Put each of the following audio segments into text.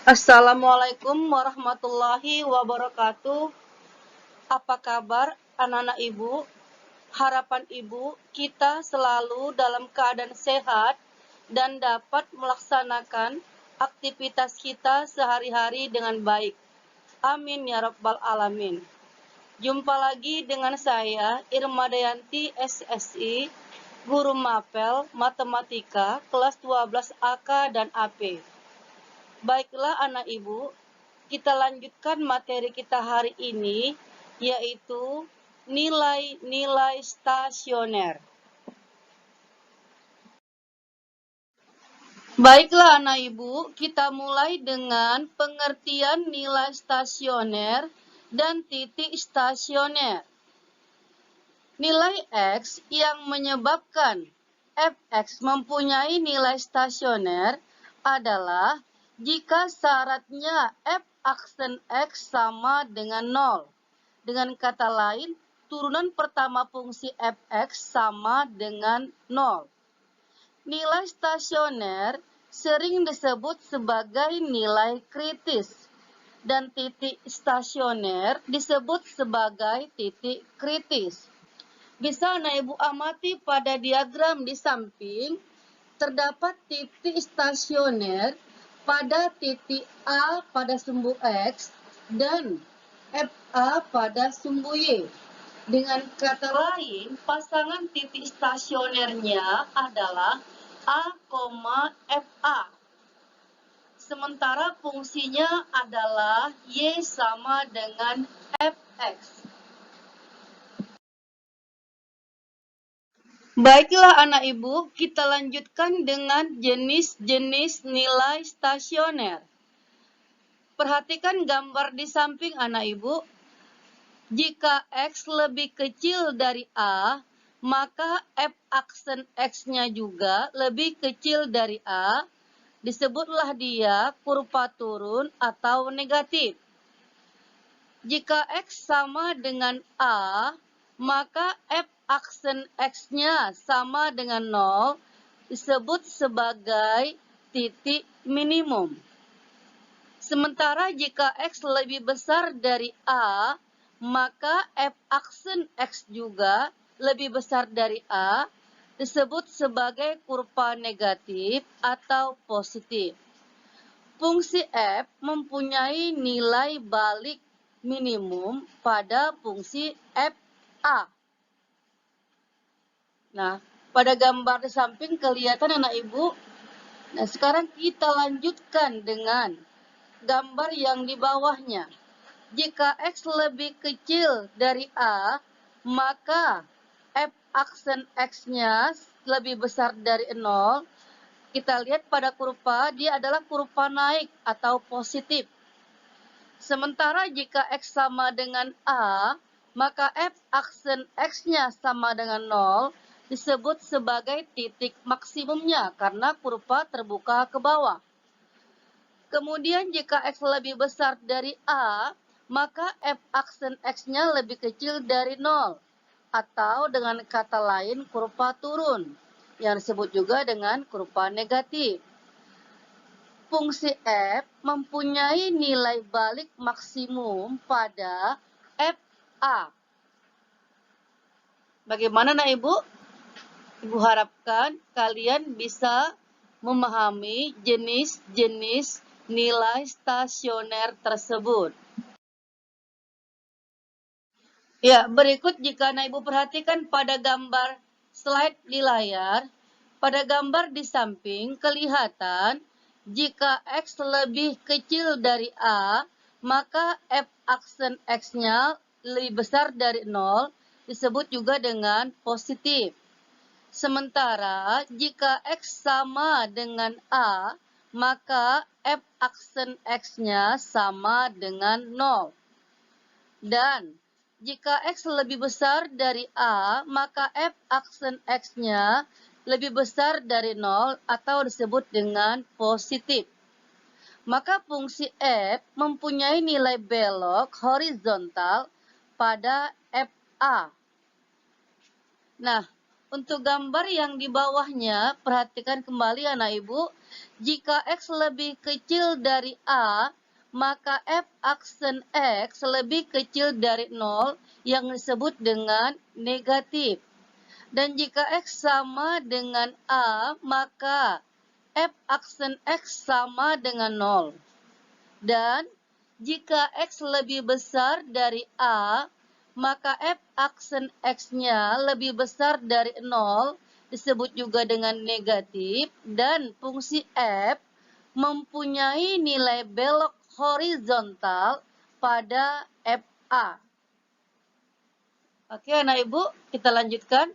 Assalamualaikum warahmatullahi wabarakatuh. Apa kabar anak-anak ibu? Harapan ibu kita selalu dalam keadaan sehat dan dapat melaksanakan aktivitas kita sehari-hari dengan baik. Amin ya rabbal alamin. Jumpa lagi dengan saya Irma Dayanti SSI, guru mapel matematika kelas 12 AK dan AP. Baiklah anak ibu, kita lanjutkan materi kita hari ini, yaitu nilai-nilai stasioner. Baiklah anak ibu, kita mulai dengan pengertian nilai stasioner dan titik stasioner. Nilai X yang menyebabkan Fx mempunyai nilai stasioner adalah jika syaratnya F aksen X sama dengan 0. Dengan kata lain, turunan pertama fungsi Fx sama dengan 0. Nilai stasioner sering disebut sebagai nilai kritis, dan titik stasioner disebut sebagai titik kritis. Bisa anak ibu amati pada diagram di samping, terdapat titik stasioner pada titik A pada sumbu X dan FA pada sumbu Y. Dengan kata lain, pasangan titik stasionernya adalah A, FA. Sementara fungsinya adalah Y sama dengan Fx. Baiklah anak ibu, kita lanjutkan dengan jenis-jenis nilai stasioner. Perhatikan gambar di samping anak ibu. Jika X lebih kecil dari A, maka F aksen X-nya juga lebih kecil dari A. Disebutlah dia kurva turun atau negatif. Jika X sama dengan A, maka F aksen X-nya sama dengan 0, disebut sebagai titik minimum. Sementara jika X lebih besar dari A, maka F aksen X juga lebih besar dari A, disebut sebagai kurva negatif atau positif. Fungsi F mempunyai nilai balik minimum pada fungsi FA. Nah, pada gambar di samping kelihatan anak ibu. Nah, sekarang kita lanjutkan dengan gambar yang di bawahnya. Jika X lebih kecil dari A, maka F aksen X-nya lebih besar dari 0. Kita lihat pada kurva, dia adalah kurva naik atau positif. Sementara jika X sama dengan A, maka F aksen X-nya sama dengan 0, disebut sebagai titik maksimumnya karena kurva terbuka ke bawah. Kemudian jika X lebih besar dari A, maka F aksen X-nya lebih kecil dari 0, atau dengan kata lain kurva turun, yang disebut juga dengan kurva negatif. Fungsi F mempunyai nilai balik maksimum pada FA. Bagaimana nak ibu? Ibu harapkan kalian bisa memahami jenis-jenis nilai stasioner tersebut. Ya, berikut jika anak ibu perhatikan pada gambar slide di layar, pada gambar di samping kelihatan jika X lebih kecil dari A, maka F aksen X-nya lebih besar dari 0, disebut juga dengan positif. Sementara jika X sama dengan A, maka F aksen X-nya sama dengan 0. Dan jika X lebih besar dari A, maka F aksen X-nya lebih besar dari 0 atau disebut dengan positif. Maka fungsi F mempunyai nilai belok horizontal pada FA. Nah, Untuk gambar yang di bawahnya, perhatikan kembali anak ibu, jika X lebih kecil dari A, maka F aksen X lebih kecil dari 0 yang disebut dengan negatif. Dan jika X sama dengan A, maka F aksen X sama dengan 0. Dan jika X lebih besar dari A, maka F aksen X-nya lebih besar dari 0, disebut juga dengan negatif, dan fungsi F mempunyai nilai belok horizontal pada FA. Oke, anak ibu, kita lanjutkan.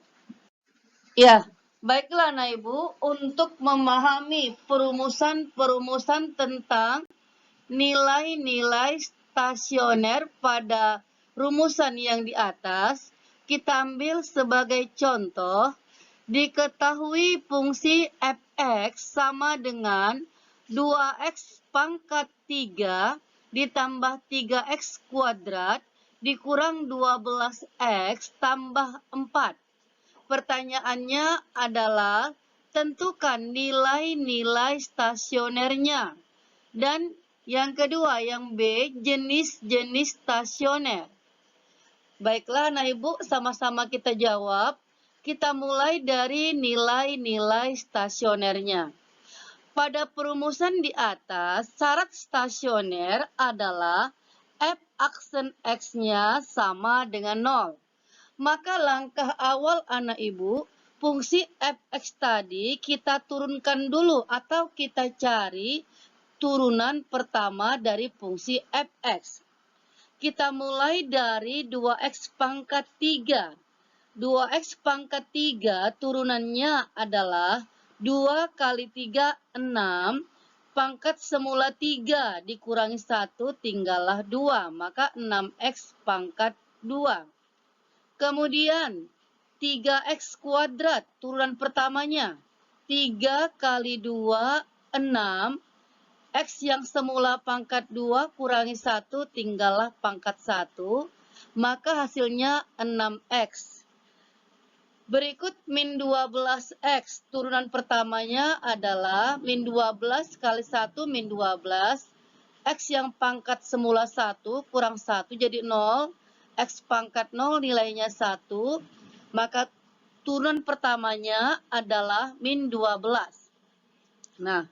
Ya, baiklah anak ibu, untuk memahami perumusan tentang nilai-nilai stasioner pada rumusan yang di atas, kita ambil sebagai contoh, diketahui fungsi f(x) sama dengan 2x pangkat 3 ditambah 3x kuadrat dikurang 12x tambah 4. Pertanyaannya adalah, tentukan nilai-nilai stasionernya. Dan yang kedua, yang B, jenis-jenis stasioner. Baiklah anak ibu, sama-sama kita jawab. Kita mulai dari nilai-nilai stasionernya. Pada perumusan di atas, syarat stasioner adalah F aksen X-nya sama dengan 0. Maka langkah awal anak ibu, fungsi f(x) tadi kita turunkan dulu atau kita cari turunan pertama dari fungsi f(x). Kita mulai dari 2x pangkat 3. 2x pangkat 3 turunannya adalah 2 kali 3, 6. Pangkat semula 3 dikurangi 1 tinggallah 2. Maka 6x pangkat 2. Kemudian 3x kuadrat turunan pertamanya. 3 kali 2, 6. X yang semula pangkat 2 kurangi 1 tinggallah pangkat 1, maka hasilnya 6x. Berikut min 12x, turunan pertamanya adalah min 12 kali 1 min 12. X yang pangkat semula 1 kurang 1 jadi 0. X pangkat 0 nilainya 1, maka turunan pertamanya adalah min 12. Nah,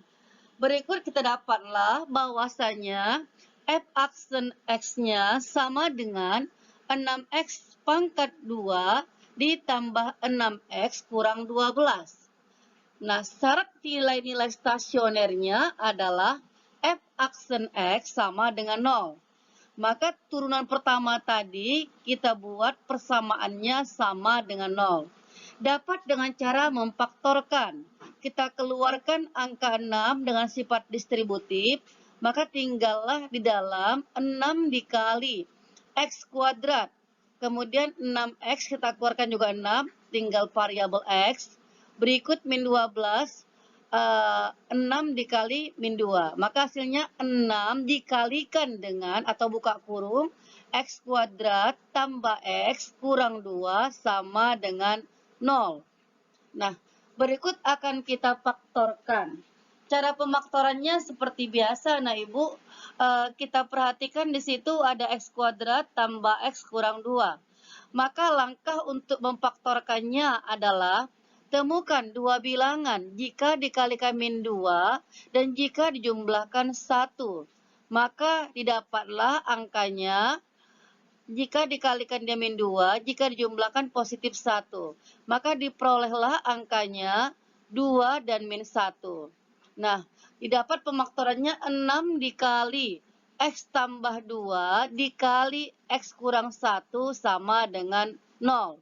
berikut kita dapatlah bahwasanya F aksen X-nya sama dengan 6X pangkat 2 ditambah 6X kurang 12. Nah, syarat nilai-nilai stasionernya adalah F aksen X sama dengan 0. Maka turunan pertama tadi kita buat persamaannya sama dengan 0. Dapat dengan cara memfaktorkan. Kita keluarkan angka 6 dengan sifat distributif, maka tinggallah di dalam 6 dikali x kuadrat. Kemudian 6x kita keluarkan juga 6, tinggal variabel x. Berikut min 12, 6 dikali min 2. Maka hasilnya 6 dikalikan dengan, atau buka kurung, x kuadrat tambah x kurang 2 sama dengan 0. Nah, berikut akan kita faktorkan. Cara pemaktorannya seperti biasa, nah ibu, kita perhatikan di situ ada x kuadrat tambah x kurang 2. Maka langkah untuk memfaktorkannya adalah temukan dua bilangan jika dikalikan min 2 dan jika dijumlahkan 1. Maka didapatlah angkanya jika dikalikan dia min 2, jika dijumlahkan positif 1. Maka diperolehlah angkanya 2 dan min 1. Nah, didapat pemaktorannya 6 dikali X tambah 2 dikali X kurang 1 sama dengan 0.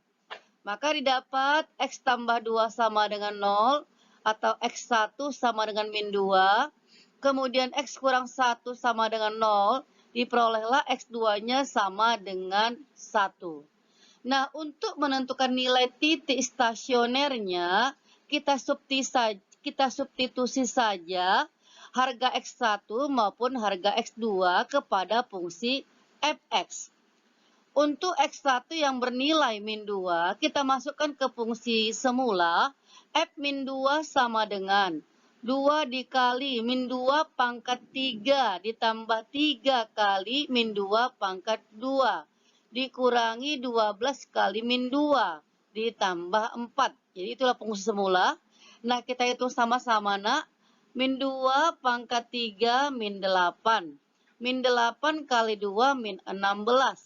Maka didapat X tambah 2 sama dengan 0 atau X1 sama dengan min 2. Kemudian X kurang 1 sama dengan 0. Diperolehlah X2-nya sama dengan 1. Nah, untuk menentukan nilai titik stasionernya, kita substitusi saja harga X1 maupun harga X2 kepada fungsi f(x). Untuk X1 yang bernilai min 2, kita masukkan ke fungsi semula. F min 2 sama dengan 2 dikali min 2 pangkat 3 ditambah 3 kali min 2 pangkat 2 dikurangi 12 kali min 2 ditambah 4. Jadi itulah fungsi semula. Nah, kita hitung sama-sama, nak. Min 2 pangkat 3 min 8. Min 8 kali 2 min 16.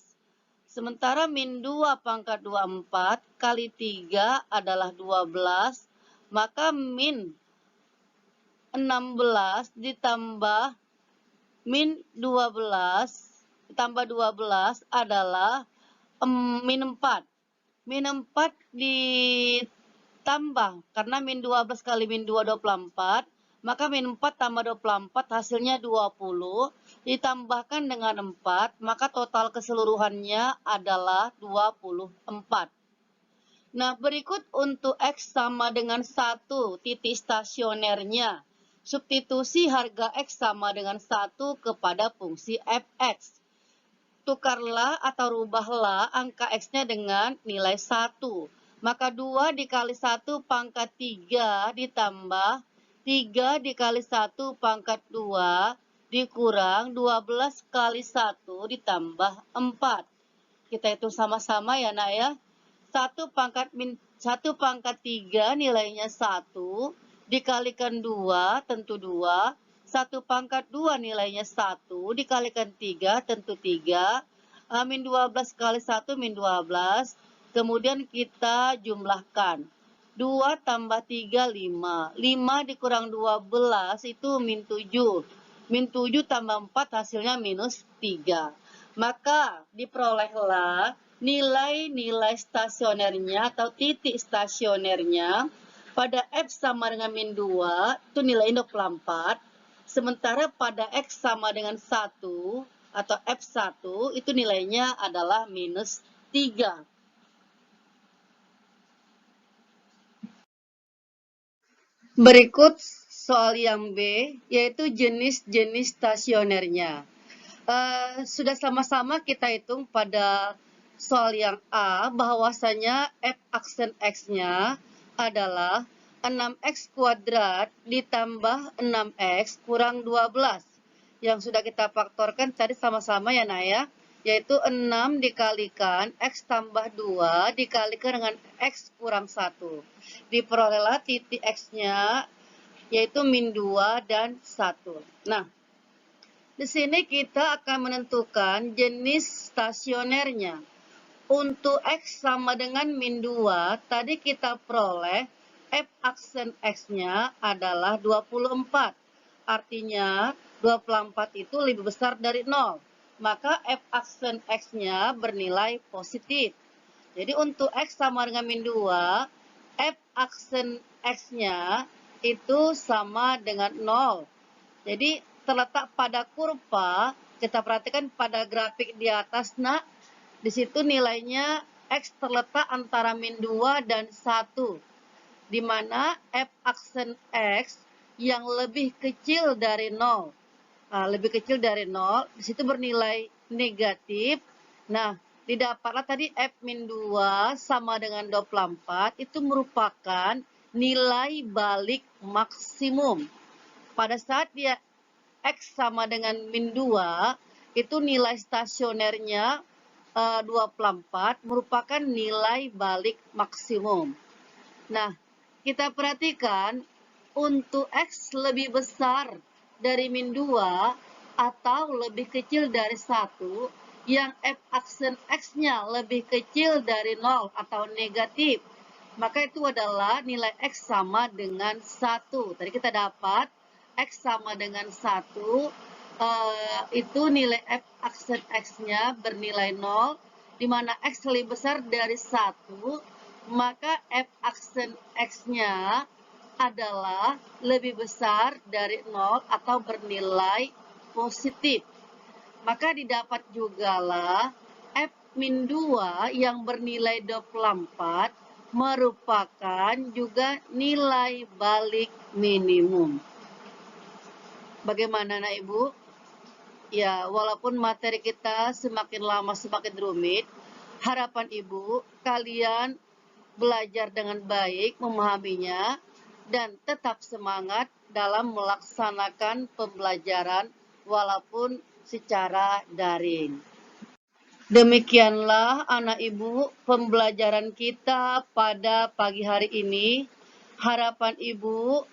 Sementara min 2 pangkat 24 kali 3 adalah 12. Maka min 16 ditambah min 12 ditambah 12 adalah min 4. Min 4 ditambah, karena min 12 kali min 2 24, maka min 4 tambah 24 hasilnya 20, ditambahkan dengan 4, maka total keseluruhannya adalah 24. Nah, berikut untuk X sama dengan 1 titik stasionernya. Substitusi harga X sama dengan 1 kepada fungsi fx. Tukarlah atau rubahlah angka X-nya dengan nilai 1. Maka 2 dikali 1 pangkat 3 ditambah 3 dikali 1 pangkat 2 dikurang 12 kali 1 ditambah 4. Kita hitung sama-sama ya, nak ya. 1 pangkat 3 nilainya 1 dikalikan 2 tentu 2. 1 pangkat 2 nilainya 1 dikalikan 3 tentu 3. Min 12 kali 1 min 12. Kemudian kita jumlahkan. 2 tambah 3 5. 5 dikurang 12 itu min 7. Min 7 tambah 4 hasilnya minus 3. Maka diperolehlah nilai-nilai stasionernya atau titik stasionernya pada F sama dengan min 2 itu nilainya 24. Sementara pada X sama dengan 1 atau F1 itu nilainya adalah minus 3. Berikut soal yang B, yaitu jenis-jenis stasionernya. Sudah sama-sama kita hitung pada soal yang A, bahwasanya F aksen X-nya adalah 6X kuadrat ditambah 6X kurang 12. Yang sudah kita faktorkan tadi sama-sama ya, nak ya. Yaitu 6 dikalikan X tambah 2 dikalikan dengan X kurang 1. Diperolehlah titik X-nya yaitu min 2 dan 1. Nah, di sini kita akan menentukan jenis stasionernya. Untuk X sama dengan min 2, tadi kita peroleh F aksen X-nya adalah 24. Artinya 24 itu lebih besar dari 0. Maka F aksen X-nya bernilai positif. Jadi untuk X sama dengan min 2, F aksen X-nya itu sama dengan 0. Jadi terletak pada kurva, kita perhatikan pada grafik di atas, nak. Di situ nilainya X terletak antara min 2 dan 1. Di mana F aksen X yang lebih kecil dari 0. Lebih kecil dari 0, di situ bernilai negatif. Nah, didapatlah tadi F min 2 sama dengan 24, itu merupakan nilai balik maksimum. Pada saat dia X sama dengan min 2, itu nilai stasionernya 24 merupakan nilai balik maksimum. Nah, kita perhatikan untuk X lebih besar dari min 2 atau lebih kecil dari 1, yang F aksen X-nya lebih kecil dari 0 atau negatif, maka itu adalah nilai X sama dengan 1. Tadi kita dapat X sama dengan 1, itu nilai F aksen X-nya bernilai 0, di mana X lebih besar dari 1, maka F aksen X-nya adalah lebih besar dari 0 atau bernilai positif. Maka didapat jugalah F min 2 yang bernilai 24 merupakan juga nilai balik minimum. Bagaimana, nak Ibu? Ya, walaupun materi kita semakin lama semakin rumit, Harapan Ibu, kalian belajar dengan baik, memahaminya, dan tetap semangat dalam melaksanakan pembelajaran walaupun secara daring. Demikianlah anak ibu pembelajaran kita pada pagi hari ini. Harapan ibu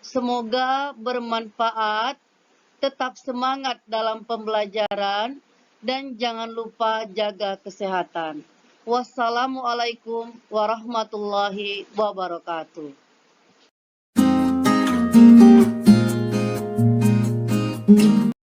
semoga bermanfaat, tetap semangat dalam pembelajaran, dan jangan lupa jaga kesehatan. Wassalamualaikum warahmatullahi wabarakatuh.